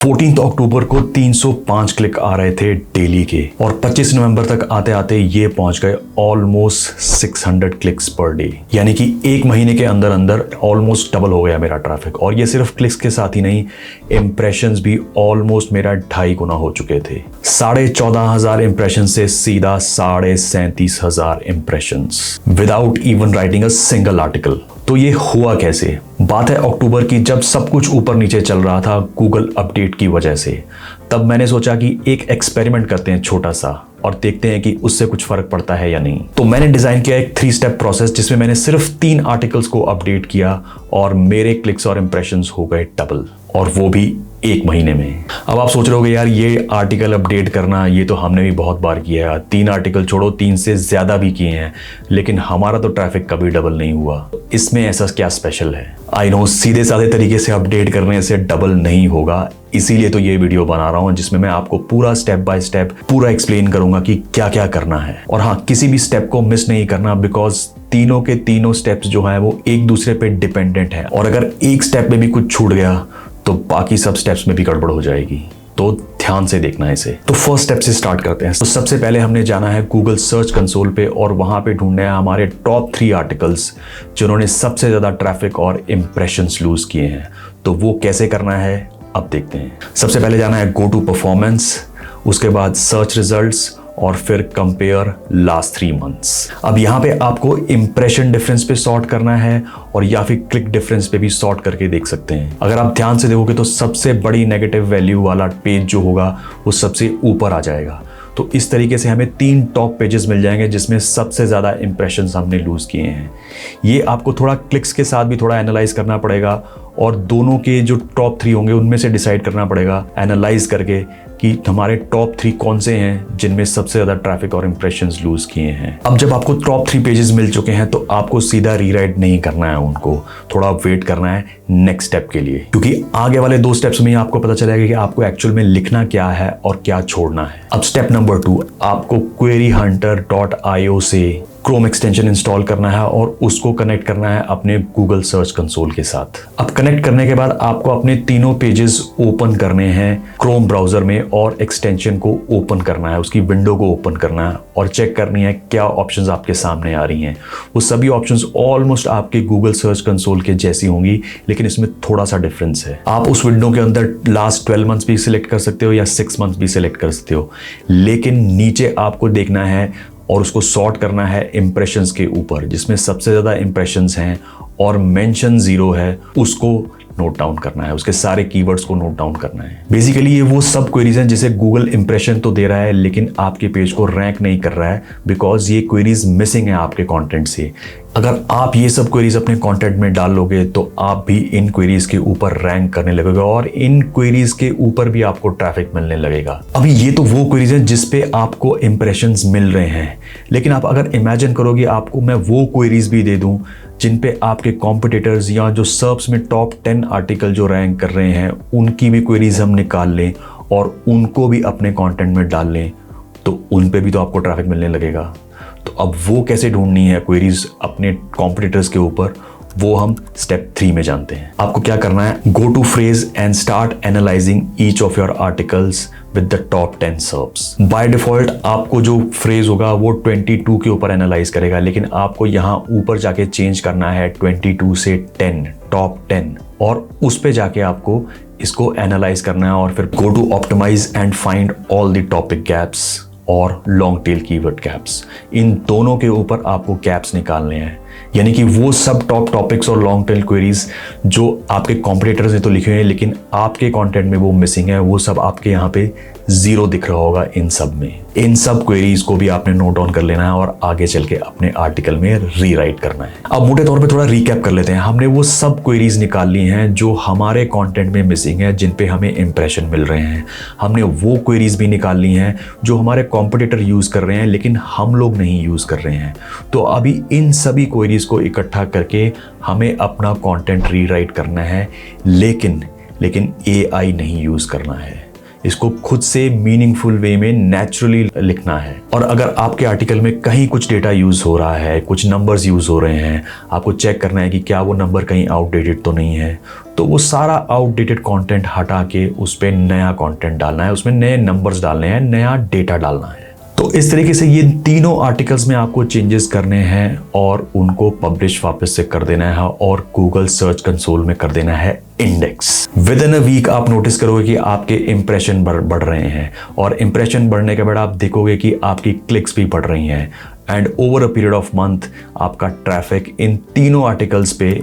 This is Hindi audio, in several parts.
14 अक्टूबर को 305 क्लिक आ रहे थे डेली के और 25 नवंबर तक आते आते ये पहुंच गए ऑलमोस्ट 600 क्लिक्स पर डे। यानी कि एक महीने के अंदर अंदर ऑलमोस्ट डबल हो गया मेरा ट्रैफिक। और ये सिर्फ क्लिक्स के साथ ही नहीं, इम्प्रेशंस भी ऑलमोस्ट मेरा 2.5 गुना हो चुके थे। 14,500 इम्प्रेशन से सीधा 37,500 impressions without even writing a single article. तो ये हुआ कैसे? बात है अक्टूबर की, जब सब कुछ ऊपर नीचे चल रहा था गूगल अपडेट की वजह से। तब मैंने सोचा कि एक एक्सपेरिमेंट करते हैं छोटा सा और देखते हैं कि उससे कुछ फर्क पड़ता है या नहीं। तो मैंने डिजाइन किया एक 3 स्टेप प्रोसेस जिसमें मैंने सिर्फ 3 आर्टिकल्स को अपडेट किया और मेरे क्लिक्स और इंप्रेशंस हो गए डबल, और वो भी एक महीने में। अब आप सोच रहे होगे यार ये आर्टिकल अपडेट करना ये तो हमने भी बहुत बार किया है, 3 आर्टिकल छोड़ो 3 से ज्यादा भी किए हैं, लेकिन हमारा तो ट्रैफिक कभी डबल नहीं हुआ। इसमें ऐसा क्या स्पेशल है? आई नो सीधे साधे तरीके से अपडेट करने से डबल नहीं होगा, इसीलिए तो ये वीडियो बना रहा हूं जिसमें मैं आपको पूरा स्टेप बाय स्टेप पूरा एक्सप्लेन करूंगा कि क्या क्या करना है। और हाँ, किसी भी स्टेप को मिस नहीं करना, बिकॉज तीनों के तीनों स्टेप्स जो है वो एक दूसरे पे डिपेंडेंट है, और अगर एक स्टेप में भी कुछ छूट गया तो बाकी सब स्टेप्स में भी गड़बड़ हो जाएगी। तो ध्यान से देखना है इसे। तो फर्स्ट स्टेप से स्टार्ट करते हैं। तो सबसे पहले हमने जाना है गूगल सर्च कंसोल पे और वहां पे ढूंढना है हमारे टॉप 3 आर्टिकल्स जिन्होंने सबसे ज्यादा ट्रैफिक और इंप्रेशंस लूज किए हैं। तो वो कैसे करना है अब देखते हैं। सबसे पहले जाना है गो टू परफॉर्मेंस, उसके बाद सर्च रिजल्ट्स और फिर कंपेयर लास्ट 3 मंथ्स। अब यहाँ पे आपको इंप्रेशन डिफरेंस पे सॉर्ट करना है और या फिर क्लिक डिफरेंस पे भी सॉर्ट करके देख सकते हैं। अगर आप ध्यान से देखोगे तो सबसे बड़ी नेगेटिव वैल्यू वाला पेज जो होगा वो सबसे ऊपर आ जाएगा। तो इस तरीके से हमें 3 टॉप पेजेस मिल जाएंगे जिसमें सबसे ज़्यादा इंप्रेशंस हमने लूज़ किए हैं। ये आपको थोड़ा क्लिक्स के साथ भी थोड़ा एनालाइज करना पड़ेगा और दोनों के जो टॉप 3 होंगे उनमें से डिसाइड करना पड़ेगा एनालाइज करके कि हमारे टॉप 3 कौन से हैं जिनमें सबसे ज़्यादा ट्रैफिक और इंप्रेशंस लूज़ किए हैं। अब जब आपको टॉप 3 पेजेस मिल चुके हैं तो आपको सीधा रीराइट नहीं करना है उनको, थोड़ा वेट करना है नेक्स्ट स्टेप के लिए, क्योंकि आगे वाले 2 स्टेप्स में आपको पता चलेगा कि आपको एक्चुअल में लिखना क्या है और क्या छोड़ना है। अब स्टेप नंबर 2, आपको queryhunter.io से क्रोम एक्सटेंशन इंस्टॉल करना है और उसको कनेक्ट करना है अपने गूगल सर्च कंसोल के साथ। अब कनेक्ट करने के बाद आपको अपने तीनों पेजेस ओपन करने हैं क्रोम ब्राउजर में और एक्सटेंशन को ओपन करना है, उसकी विंडो को ओपन करना है और चेक करनी है क्या ऑप्शंस आपके सामने आ रही हैं। वो सभी ऑप्शंस ऑलमोस्ट आपके गूगल सर्च कंसोल के जैसी होंगी, लेकिन इसमें थोड़ा सा डिफरेंस है। आप उस विंडो के अंदर लास्ट 12 मंथ्स भी सिलेक्ट कर सकते हो या 6 मंथ्स भी सिलेक्ट कर सकते हो, लेकिन नीचे आपको देखना है और उसको सॉर्ट करना है इंप्रेशंस के ऊपर, जिसमें सबसे ज़्यादा इंप्रेशंस हैं और मेंशन 0 है उसको नोट डाउन करना है, उसके सारे कीवर्ड्स को नोट डाउन करना है। बेसिकली ये वो सब क्वेरीज हैं जिसे गूगल इंप्रेशन तो दे रहा है लेकिन आपके पेज को रैंक नहीं कर रहा है, बिकॉज ये क्वेरीज मिसिंग है आपके कंटेंट से। अगर आप ये सब क्वेरीज अपने कंटेंट में डाल लोगे तो आप भी इन क्वेरीज के ऊपर रैंक करने लगोगे और इन क्वेरीज के ऊपर भी आपको ट्रैफिक मिलने लगेगा। अभी ये तो वो क्वेरीज हैं जिस पे आपको इंप्रेशंस मिल रहे हैं, लेकिन आप अगर इमेजिन करोगे आपको मैं वो क्वेरीज भी दे दूं जिन पे आपके कॉम्पिटिटर्स या जो सर्च में टॉप 10 आर्टिकल जो रैंक कर रहे हैं उनकी भी क्वेरीज हम निकाल लें और उनको भी अपने कंटेंट में डाल लें, तो उन पे भी तो आपको ट्रैफिक मिलने लगेगा। तो अब वो कैसे ढूंढनी है क्वेरीज अपने कॉम्पिटिटर्स के ऊपर, वो हम स्टेप 3 में जानते हैं। आपको क्या करना है, go to Frase and start analyzing each of your articles with the top 10 SERPs. By default आपको जो फ्रेज होगा वो 22 के ऊपर एनालाइज करेगा, लेकिन आपको यहाँ ऊपर जाके चेंज करना है 22 से 10, टॉप 10, और उस पे जाके आपको इसको एनालाइज करना है और फिर go to optimize and find all the topic gaps और लॉन्ग टेल कीवर्ड गैप्स। इन दोनों के ऊपर आपको गैप्स निकालने हैं, यानी कि वो सब टॉप टॉपिक्स और लॉन्ग टेल क्वेरीज जो आपके कॉम्पिटिटर्स ने तो लिखे हैं लेकिन आपके कंटेंट में वो मिसिंग है, वो सब आपके यहाँ पे 0 दिख रहा होगा इन सब में। इन सब क्वेरीज को भी आपने नोट डाउन कर लेना है और आगे चल के अपने आर्टिकल में रीराइट करना है। अब मोटे तौर पे थोड़ा रिकैप कर लेते हैं। हमने वो सब क्वेरीज निकाल ली हैं जो हमारे कंटेंट में मिसिंग है, जिन पे हमें इंप्रेशन मिल रहे हैं। हमने वो क्वेरीज भी निकाल ली हैं जो हमारे कॉम्पिटिटर यूज कर रहे हैं लेकिन हम लोग नहीं यूज कर रहे हैं। तो अभी इन सभी क्वेरीज को इकट्ठा करके हमें अपना कंटेंट रीराइट करना है, लेकिन AI नहीं यूज करना है। इसको खुद से मीनिंगफुल वे में नेचुरली लिखना है। और अगर आपके आर्टिकल में कहीं कुछ डेटा यूज हो रहा है, कुछ नंबर्स यूज हो रहे हैं, आपको चेक करना है कि क्या वो नंबर कहीं आउटडेटेड तो नहीं है। तो वो सारा आउटडेटेड कंटेंट हटा के उस पर नया कंटेंट डालना है, उसमें नए नंबर्स डालने हैं, नया डेटा डालना है। तो इस तरीके से ये तीनों आर्टिकल्स में आपको चेंजेस करने हैं और उनको पब्लिश वापस से कर देना है और गूगल सर्च कंसोल में कर देना है इंडेक्स। विद इन अ वीक आप नोटिस करोगे कि आपके इंप्रेशन बढ़ रहे हैं, और इंप्रेशन बढ़ने के बाद आप देखोगे कि आपकी क्लिक्स भी बढ़ रही हैं, and over a period of month आपका ट्रैफिक इन तीनों आर्टिकल्स पे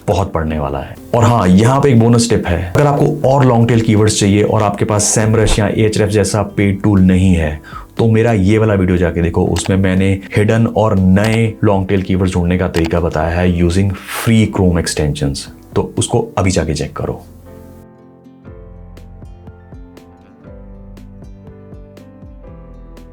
बहुत बढ़ने वाला है। और हाँ, यहाँ पे एक बोनस टिप है, अगर आपको और लॉन्ग टेल कीवर्ड्स चाहिए और आपके पास सेमरश या एhref जैसा पेड टूल नहीं है, तो मेरा ये वाला वीडियो जाके देखो, उसमें मैंने हिडन और नए लॉन्ग टेल कीवर्ड्स ढूंढने का तरीका बताया है यूजिंग फ्री क्रोम एक्सटेंशंस। तो उसको अभी जाके चेक करो।